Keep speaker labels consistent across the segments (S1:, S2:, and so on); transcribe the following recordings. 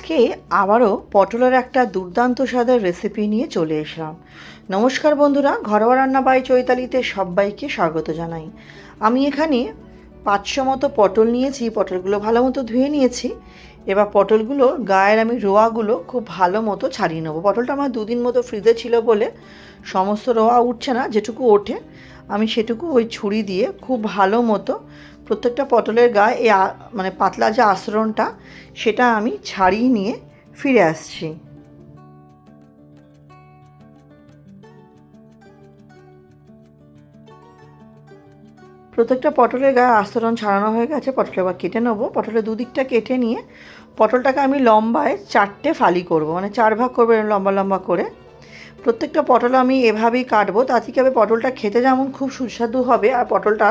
S1: আজকে আবারও পটলের একটা দুর্দান্ত স্বাদের রেসিপি নিয়ে চলে এসলাম। নমস্কার বন্ধুরা, ঘরোয়া রান্না বাই চৈতালিতে সবাইকে স্বাগত জানাই। আমি এখানে 500 মতো পটল নিয়েছি। পটলগুলো ভালো মতো ধুয়ে নিয়েছি। এবার পটলগুলোর গায়ের আমি রোয়াগুলো খুব ভালো মতো ছাড়িয়ে নেবো। পটলটা আমার 2 দিন মতো ফ্রিজে ছিল বলে সমস্ত রোয়া উঠছে না, যেটুকু ওঠে আমি সেটুকু ওই ছুরি দিয়ে খুব ভালো মতো প্রত্যেকটা পটলের গায়ে এই মানে পাতলা যে আস্তরণটা সেটা আমি ছাড়িয়ে নিয়ে ফিরে আসছি। প্রত্যেকটা পটলের গায়ে আস্তরণ ছাড়ানো হয়ে গেছে। পটল এবার কেটে নেবো। পটলের দুদিকটা কেটে নিয়ে পটলটাকে আমি লম্বায় 4টে ফালি করব, মানে 4 ভাগ করবো লম্বা লম্বা করে। প্রত্যেকটা পটল আমি এভাবেই কাটবো, তাতে কি হবে পটলটা খেতে যেমন খুব সুস্বাদু হবে আর পটলটা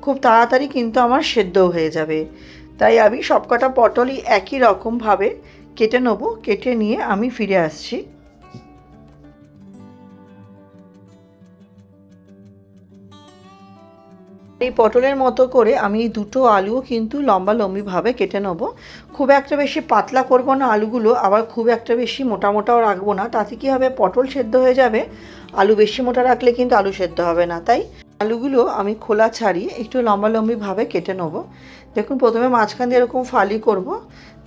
S1: খুব তাড়াতাড়ি কিন্তু আমার সেদ্ধও হয়ে যাবে। তাই আমি সবকটা পটলই একই রকমভাবে কেটে নেবো। কেটে নিয়ে আমি ফিরে আসছি। এই পটলের মতো করে আমি 2টো আলুও কিন্তু লম্বালম্বিভাবে কেটে নেবো। খুব একটা বেশি পাতলা করব না আলুগুলো, আবার খুব একটা বেশি মোটা মোটাও রাখবো না, তাতে কী হবে পটল সেদ্ধ হয়ে যাবে। আলু বেশি মোটা রাখলে কিন্তু আলু সেদ্ধ হবে না। তাই আলুগুলো আমি খোলা ছাড়িয়ে একটু লম্বালম্বিভাবে কেটে নেবো। দেখুন, প্রথমে মাঝখান দিয়ে এরকম ফালি করব,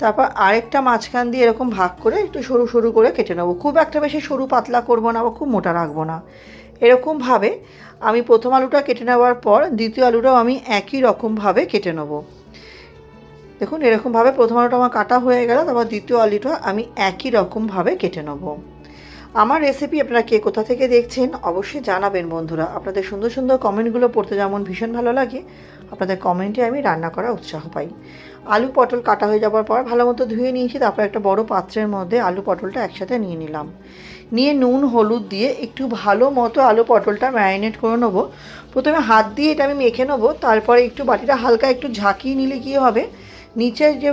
S1: তারপর আরেকটা মাঝখান দিয়ে এরকম ভাগ করে একটু সরু সরু করে কেটে নেবো। খুব একটা বেশি সরু পাতলা করব না, আবার খুব মোটা রাখবো না। এরকমভাবে আমি প্রথম আলুটা কেটে নেওয়ার পর দ্বিতীয় আলুটাও আমি একই রকমভাবে কেটে নেব। দেখুন, এরকমভাবে প্রথম আলুটা আমার কাটা হয়ে গেল, তারপর দ্বিতীয় আলুটা আমি একই রকমভাবে কেটে নেব। আমার রেসিপি আপনারা কে কোথা থেকে দেখছেন অবশ্যই জানাবেন বন্ধুরা। আপনাদের সুন্দর সুন্দর কমেন্টগুলো পড়তে যেমন ভীষণ ভালো লাগে, আপনাদের কমেন্টে আমি রান্না করার উৎসাহ পাই। আলু পটল কাটা হয়ে যাওয়ার পর ভালো মতো ধুয়ে নিয়েছি। তারপর একটা বড় পাত্রের মধ্যে আলু পটলটা একসাথে নিয়ে নিলাম। নিয়ে নুন হলুদ দিয়ে একটু ভালো মতো আলু পটলটা ম্যারিনেট করে নেবো। প্রথমে হাত দিয়ে এটা আমি মেখে নেবো, তারপরে একটু বাটিটা হালকা একটু ঝাঁকিয়ে নিলে কী হবে, নিচের যে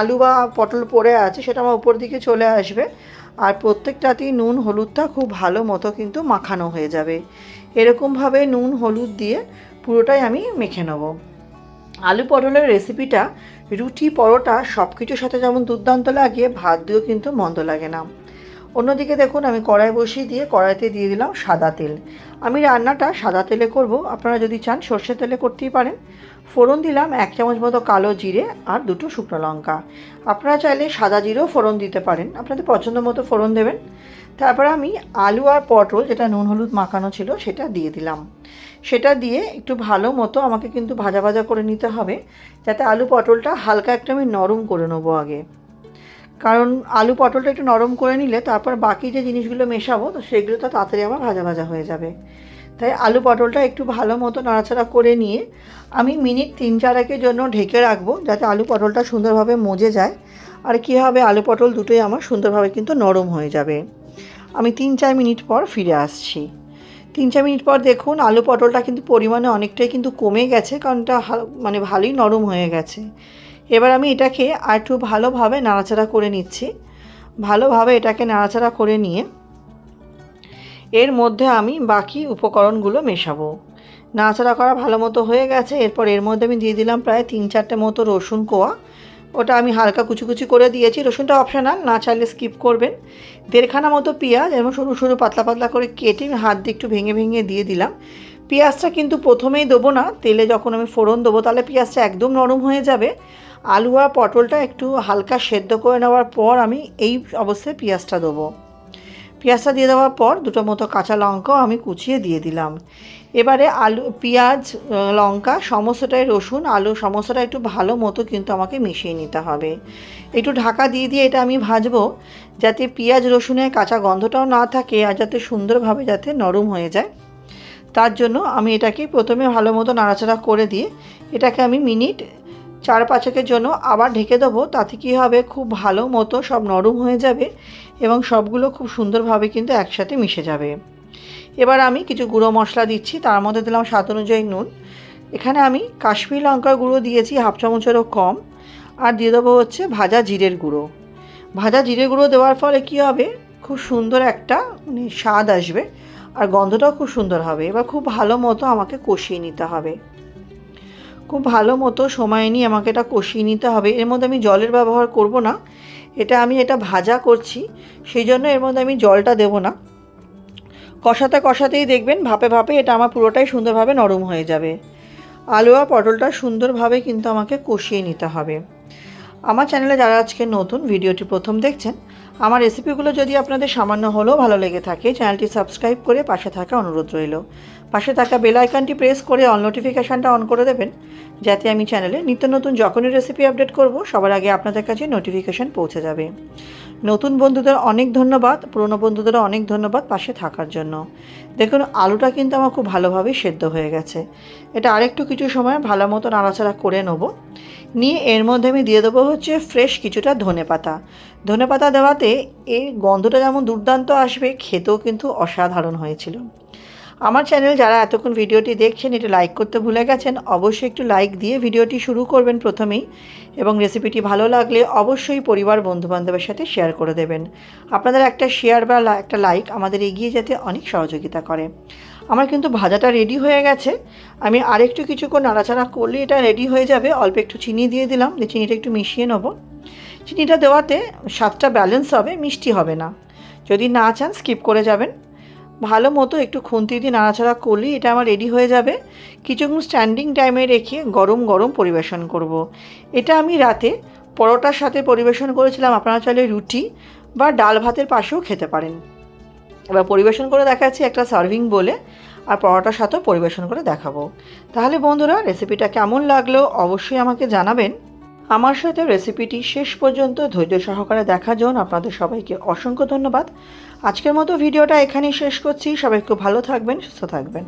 S1: আলু বা পটল পড়ে আছে সেটা আমার উপর দিকে চলে আসবে, আর প্রত্যেকটাতেই নুন হলুদটা খুব ভালো মতো কিন্তু মাখানো হয়ে যাবে। এরকমভাবে নুন হলুদ দিয়ে পুরোটাই আমি মেখে নেব। আলু পটলের রেসিপিটা রুটি পরোটা সব কিছুর সাথে যেমন দুর্দান্ত লাগে, ভাত দিয়েও কিন্তু মন্দ লাগে না। অন্যদিকে দেখুন, আমি কড়াই বসিয়ে দিয়ে কড়াইতে দিয়ে দিলাম সাদা তেল। আমি রান্নাটা সাদা তেলে করব, আপনারা যদি চান সর্ষের তেলে করতেই পারেন। ফোড়ন দিলাম 1 চামচ মতো কালো জিরে আর 2টো শুকনো লঙ্কা। আপনারা চাইলে সাদা জিরেও ফোড়ন দিতে পারেন, আপনাদের পছন্দ মতো ফোড়ন দেবেন। তারপর আমি আলু আর পটল যেটা নুন হলুদ মাখানো ছিল সেটা দিয়ে দিলাম। সেটা দিয়ে একটু ভালো মতো আমাকে কিন্তু ভাজা ভাজা করে নিতে হবে, যাতে আলু পটলটা হালকা একটু আমি নরম করে নেবো আগে। কারণ আলু পটলটা একটু নরম করে নিলে তারপর বাকি যে জিনিসগুলো মেশাবো তো সেগুলো তো তাড়াতাড়ি আমার ভাজা ভাজা হয়ে যাবে। তাই আলু পটলটা একটু ভালো মতো নাড়াচাড়া করে নিয়ে আমি মিনিট 3-4 জন্য ঢেকে রাখবো, যাতে আলু পটলটা সুন্দরভাবে মজে যায়। আর কী হবে, আলু পটল দুটোই আমার সুন্দরভাবে কিন্তু নরম হয়ে যাবে। আমি 3-4 মিনিট পর ফিরে আসছি। 3-4 মিনিট পর দেখুন, আলু পটলটা কিন্তু পরিমাণে অনেকটাই কিন্তু কমে গেছে, কারণ এটা মানে ভালোই নরম হয়ে গেছে। এবার আমি এটাকে আর একটু ভালোভাবে নাড়াচাড়া করে নিচ্ছি। ভালোভাবে এটাকে নাড়াচাড়া করে নিয়ে এর মধ্যে আমি বাকি উপকরণগুলো মেশাবো। নাড়াচাড়া করা ভালো মতো হয়ে গেছে। এরপর এর মধ্যে আমি দিয়ে দিলাম প্রায় 3-4টে মতো রসুন কোয়া। ওটা আমি হালকা কুচি কুচি করে দিয়েছি, রসুনটা অপশনাল, না চাইলে স্কিপ করবেন। 1.5খানা মতো পেঁয়াজ এবং সরু সরু পাতলা পাতলা করে কেটে আমি হাত দিয়ে একটু ভেঙে ভেঙে দিয়ে দিলাম। পেঁয়াজটা কিন্তু প্রথমেই দেবো না, তেলে যখন আমি ফোড়ন দেবো তাহলে পেঁয়াজটা একদম নরম হয়ে যাবে। আলু আর পটলটা একটু হালকা সেদ্ধ করে নেওয়ার পর আমি এই অবস্থায় পেঁয়াজটা দেবো। পেঁয়াজটা দিয়ে দেওয়ার পর 2টো মতো কাঁচা লঙ্কাও আমি কুচিয়ে দিয়ে দিলাম। এবারে আলু পেঁয়াজ লঙ্কা সমস্তটাই, রসুন আলু সমস্তটা একটু ভালো মতো কিন্তু আমাকে মিশিয়ে নিতে হবে। একটু ঢাকা দিয়ে দিয়ে এটা আমি ভাজবো, যাতে পেঁয়াজ রসুনের কাঁচা গন্ধটাও না থাকে আর যাতে সুন্দরভাবে যাতে নরম হয়ে যায়। তার জন্য আমি এটাকে প্রথমে ভালো মতো নাড়াচাড়া করে দিয়ে এটাকে আমি মিনিট 4-5 জন্য আবার ঢেকে দেবো। তাতে কী হবে, খুব ভালো মতো সব নরম হয়ে যাবে এবং সবগুলো খুব সুন্দরভাবে কিন্তু একসাথে মিশে যাবে। এবার আমি কিছু গুঁড়ো মশলা দিচ্ছি, তার মধ্যে দিলাম স্বাদ অনুযায়ী নুন। এখানে আমি কাশ্মীরি লঙ্কার গুঁড়ো দিয়েছি 1/2 চামচেরও কম, আর দিয়ে দেবো হচ্ছে ভাজা জিরের গুঁড়ো। ভাজা জিরে গুঁড়ো দেওয়ার ফলে কী হবে, খুব সুন্দর একটা মানে স্বাদ আসবে আর গন্ধটাও খুব সুন্দর হবে। এবার খুব ভালো মতো আমাকে কষিয়ে নিতে হবে। খুব ভালো মতো সময় নিয়ে আমাকে এটা কষিয়ে নিতে হবে। এর মধ্যে আমি জলের ব্যবহার করব না, এটা ভাজা করছি, সেই জন্য এর মধ্যে আমি জলটা দেব না। কষাতে কষাতেই দেখবেন ভাপে ভাপে এটা আমার পুরোটাই সুন্দরভাবে নরম হয়ে যাবে। আলু আর পটলটা সুন্দরভাবে কিন্তু আমাকে কষিয়ে নিতে হবে। আমার চ্যানেলে যারা আজকে নতুন ভিডিওটি প্রথম দেখছেন, আমার রেসিপিগুলো যদি আপনাদের সামান্য হলেও ভালো লেগে থাকে, চ্যানেলটি সাবস্ক্রাইব করে পাশে থাকা অনুরোধ রইল। পাশে থাকা বেল আইকনটি প্রেস করে অল নোটিফিকেশানটা অন করে দেবেন, যাতে আমি চ্যানেলে নিত্য নতুন যখনই রেসিপি আপডেট করব সবার আগে আপনাদের কাছে নোটিফিকেশান পৌঁছে যাবে। নতুন বন্ধুদের অনেক ধন্যবাদ, পুরনো বন্ধুদেরও অনেক ধন্যবাদ পাশে থাকার জন্য। দেখুন আলুটা কিন্তু আমার খুব ভালোভাবেই সেদ্ধ হয়ে গেছে। এটা আরেকটু কিছু সময় ভালো মতো নাড়াচাড়া করে নেব। নিয়ে এর মধ্যে আমি দিয়ে দেবো হচ্ছে ফ্রেশ কিছুটা ধনেপাতা। ধনেপাতা দেওয়াতে এর গন্ধটা যেমন দুর্দান্ত আসবে, খেতেও কিন্তু অসাধারণ হয়েছিল। আমার চ্যানেল যারা এতক্ষণ ভিডিওটি দেখছেন, এটা লাইক করতে ভুলে গেছেন, অবশ্যই একটু লাইক দিয়ে ভিডিওটি শুরু করবেন প্রথমেই, এবং রেসিপিটি ভালো লাগলে অবশ্যই পরিবার বন্ধুবান্ধবের সাথে শেয়ার করে দেবেন। আপনাদের একটা শেয়ার বা একটা লাইক আমাদের এগিয়ে যেতে অনেক সহযোগিতা করে। আমার কিন্তু ভাজাটা রেডি হয়ে গেছে। আমি আরেকটু কিছুক্ষণ নাড়াচাড়া করলে এটা রেডি হয়ে যাবে। অল্প একটু চিনি দিয়ে দিলাম, দিয়ে চিনিটা একটু মিশিয়ে নেবো। চিনিটা দেওয়াতে স্বাদটা ব্যালেন্স হবে, মিষ্টি হবে না। যদি না চান স্কিপ করে যাবেন। ভালো মতো একটু খুন্তি দিয়ে নাড়াচাড়া করলেই এটা আমার রেডি হয়ে যাবে। কিছুক্ষণ স্ট্যান্ডিং টাইমে রেখে গরম গরম পরিবেশন করব। এটা আমি রাতে পরোটার সাথে পরিবেশন করেছিলাম, আপনারা চাইলে রুটি বা ডাল ভাতের পাশেও খেতে পারেন। এবার পরিবেশন করে দেখাচ্ছি একটা সার্ভিং বলে, আর পরোটার সাথেও পরিবেশন করে দেখাবো। তাহলে বন্ধুরা, রেসিপিটা কেমন লাগলো অবশ্যই আমাকে জানাবেন। আমার সাথে রেসিপিটি শেষ পর্যন্ত ধৈর্য সহকারে দেখার জন্য আপনাদের সবাইকে অসংখ্য ধন্যবাদ। আজকের মতো ভিডিওটা এখানেই শেষ করছি। সবাই খুব ভালো থাকবেন, সুস্থ থাকবেন।